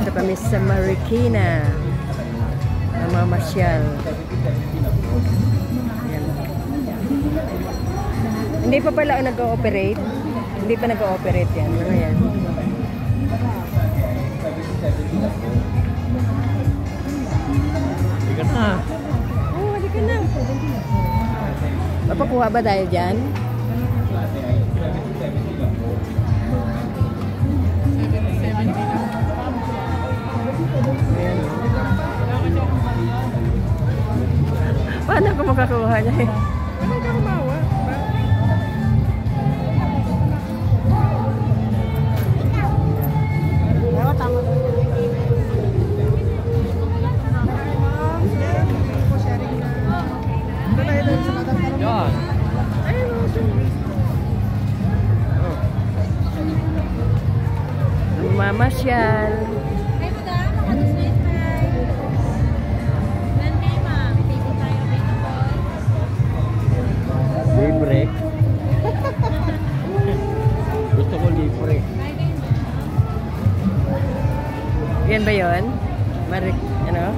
Dito kami sa Marikina. Namamasyal. Ayan. Hindi pa pala nag-ooperate. Hindi pa nag-ooperate yan. Ano yan? Halika na. Oo, halika na. Papakuha ba tayo dyan? Paano ako makakuha niya eh? Ano ka kumawa? Oo, tama. Yan. Mamasyal. Libre. Gusto ko libre. Yan ba yun? Marik, ano?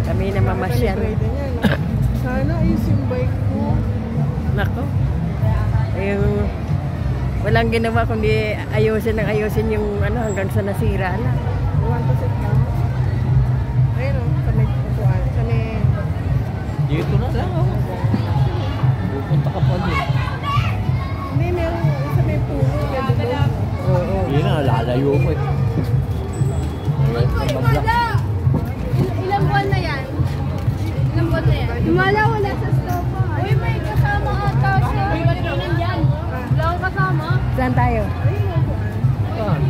Kami na mamasyal. Sana ayos yung bike ko. Nako. Yung walang ginawa kundi ayusin yung ano hanggang sa nasira na. Iwan ko sit down. Ayun o, sa may upuan. Sa may... Dito na lang oh. Pupunta ka pa din. Hindi, meron sa may puno. Oo. Hindi na, lalayo mo eh. Ilang buwan na yan? Ilang buwan na yan? Wala sa stove. Uy, may kasama ata siya. Wala nandyan. Wala akong kasama. Saan tayo? Ayun o, upuan. Saan?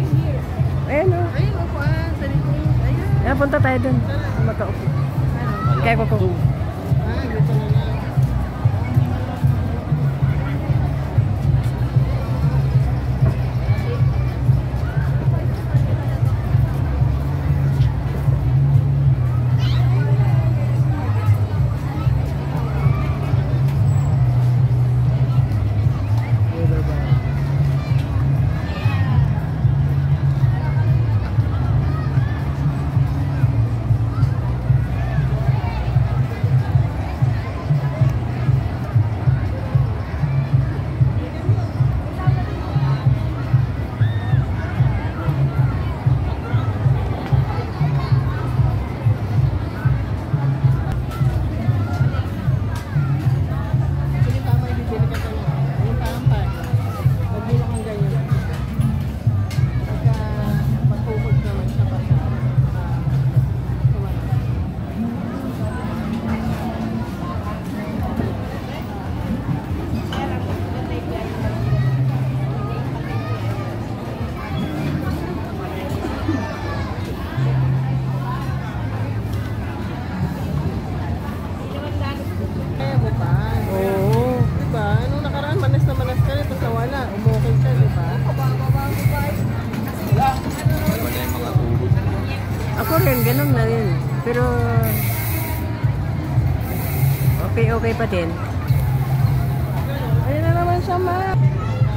Ayun o. Ayun o, upuan. Sa likod. Ayun. Punta tayo dun. Makaupo. Kaya ko po. Ah, dito na lang. Ako rin, ganun na rin. Pero okay pa din. Ayun na naman siya, ma.